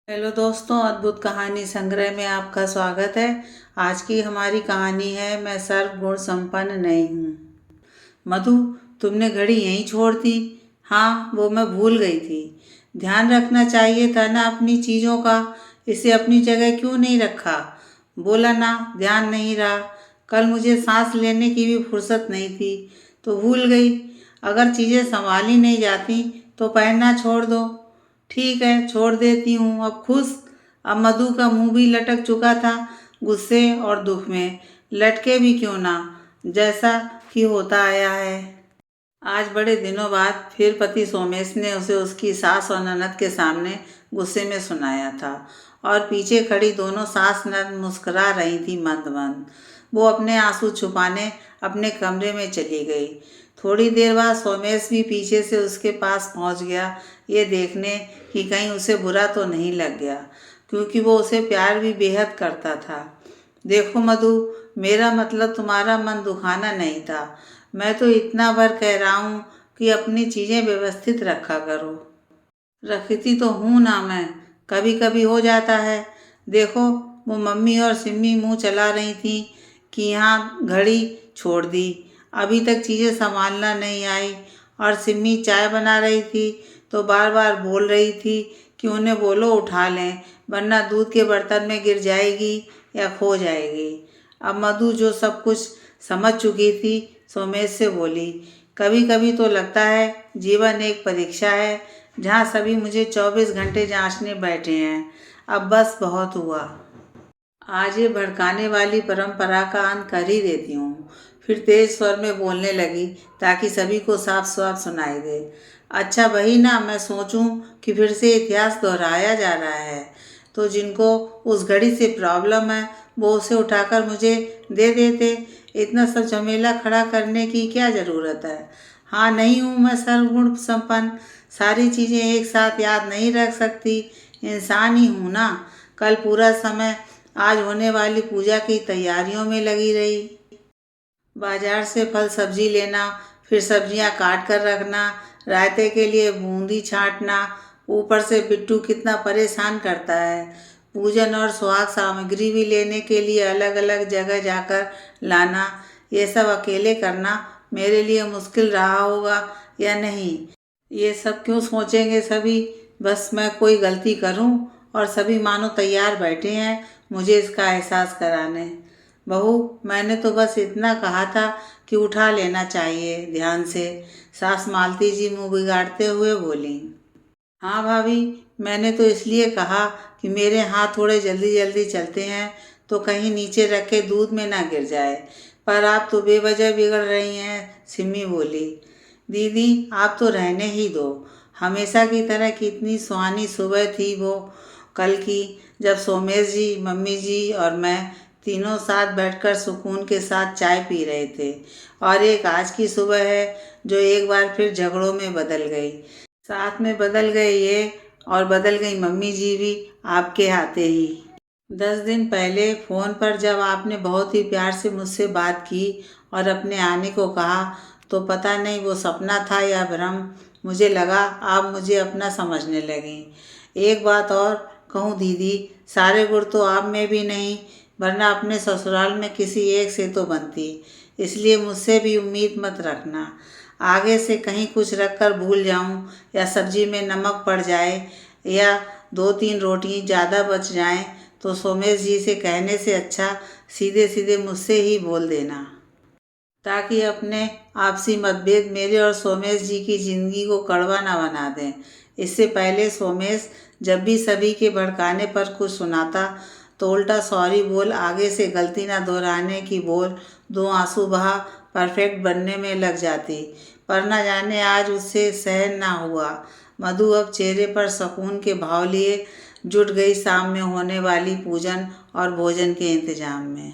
Hello दोस्तों, अद्भुत कहानी संग्रह में आपका स्वागत है। आज की हमारी कहानी है मैं सर्वगुण संपन्न नहीं हूँ। मधु, तुमने घड़ी यहीं छोड़ दी। हाँ, वो मैं भूल गई थी। ध्यान रखना चाहिए था ना अपनी चीज़ों का। इसे अपनी जगह क्यों नहीं रखा? बोला ना, ध्यान नहीं रहा। कल मुझे सांस लेने की भी फुर्सत नहीं थी तो भूल गई। अगर चीज़ें संभाली नहीं जाती तो पहनना छोड़ दो। ठीक है, छोड़ देती हूँ। अब खुश। अब मधु का मुंह भी लटक चुका था, गुस्से और दुख में। लटके भी क्यों ना, जैसा कि होता आया है। आज बड़े दिनों बाद फिर पति सोमेश ने उसे उसकी सास और ननद के सामने गुस्से में सुनाया था। और पीछे खड़ी दोनों सास ननद मुस्कुरा रही थी मंद मंद। वो अपने आंसू छुपाने अपने कमरे में चली गई। थोड़ी देर बाद सोमेश भी पीछे से उसके पास पहुंच गया, ये देखने कि कहीं उसे बुरा तो नहीं लग गया, क्योंकि वो उसे प्यार भी बेहद करता था। देखो मधु, मेरा मतलब तुम्हारा मन दुखाना नहीं था। मैं तो इतना भर कह रहा हूँ कि अपनी चीज़ें व्यवस्थित रखा करो। रखती तो हूँ ना मैं, कभी कभी हो जाता है। देखो, वो मम्मी और सिम्मी मुंह चला रही थी कि यहाँ घड़ी छोड़ दी, अभी तक चीज़ें संभालना नहीं आई। और सिम्मी चाय बना रही थी तो बार बार बोल रही थी कि उन्हें बोलो उठा लें, वरना दूध के बर्तन में गिर जाएगी या खो जाएगी। अब मधु, जो सब कुछ समझ चुकी थी, सोमेश से बोली, कभी कभी तो लगता है जीवन एक परीक्षा है जहाँ सभी मुझे 24 घंटे जांचने बैठे हैं। अब बस बहुत हुआ। आज ये भड़काने वाली परंपरा का अंत कर ही देती हूँ। फिर तेज स्वर में बोलने लगी ताकि सभी को साफ साफ सुनाई दे। अच्छा, वही ना, मैं सोचूं कि फिर से इतिहास दोहराया जा रहा है। तो जिनको उस घड़ी से प्रॉब्लम है वो उसे उठाकर मुझे दे देते। इतना सब झमेला खड़ा करने की क्या ज़रूरत है? हाँ, नहीं हूँ मैं सर्वगुण संपन्न। सारी चीज़ें एक साथ याद नहीं रख सकती। इंसान ही हूँ ना। कल पूरा समय आज होने वाली पूजा की तैयारियों में लगी रही। बाजार से फल सब्जी लेना, फिर सब्जियां काट कर रखना, रायते के लिए बूंदी छांटना। ऊपर से बिट्टू कितना परेशान करता है। पूजन और सुहाग सामग्री भी लेने के लिए अलग अलग जगह जाकर लाना। ये सब अकेले करना मेरे लिए मुश्किल रहा होगा या नहीं, ये सब क्यों सोचेंगे सभी। बस मैं कोई गलती करूं और सभी मानो तैयार बैठे हैं मुझे इसका एहसास कराने। बहू, मैंने तो बस इतना कहा था कि उठा लेना चाहिए ध्यान से। सास मालती जी मुंह बिगाड़ते हुए बोली। हाँ भाभी, मैंने तो इसलिए कहा कि मेरे हाथ थोड़े जल्दी जल्दी चलते हैं तो कहीं नीचे रखे दूध में ना गिर जाए। पर आप तो बेवजह बिगड़ रही हैं, सिमी बोली। दीदी, आप तो रहने ही दो। हमेशा की तरह कितनी सुहानी सुबह थी वो कल की, जब सोमेश जी, मम्मी जी और मैं तीनों साथ बैठकर सुकून के साथ चाय पी रहे थे। और एक आज की सुबह है जो एक बार फिर झगड़ों में बदल गई। साथ में बदल गए ये, और बदल गई मम्मी जी भी आपके आते ही। 10 दिन पहले फ़ोन पर जब आपने बहुत ही प्यार से मुझसे बात की और अपने आने को कहा, तो पता नहीं वो सपना था या भ्रम, मुझे लगा आप मुझे अपना समझने लगीं। एक बात और कहूँ दीदी, सारे गुण तो आप में भी नहीं, वरना अपने ससुराल में किसी एक से तो बनती। इसलिए मुझसे भी उम्मीद मत रखना। आगे से कहीं कुछ रख कर भूल जाऊं, या सब्जी में नमक पड़ जाए, या 2-3 रोटी ज़्यादा बच जाएं, तो सोमेश जी से कहने से अच्छा सीधे सीधे मुझसे ही बोल देना, ताकि अपने आपसी मतभेद मेरे और सोमेश जी की ज़िंदगी को कड़वा ना बना दें। इससे पहले सोमेश जब भी सभी के भड़काने पर कुछ सुनाता तो उल्टा सॉरी बोल आगे से गलती ना दोहराने की बोल 2 आंसू बहा परफेक्ट बनने में लग जाती। पर न जाने आज उससे सहन ना हुआ। मधु अब चेहरे पर सुकून के भाव लिए जुट गई शाम में होने वाली पूजन और भोजन के इंतजाम में।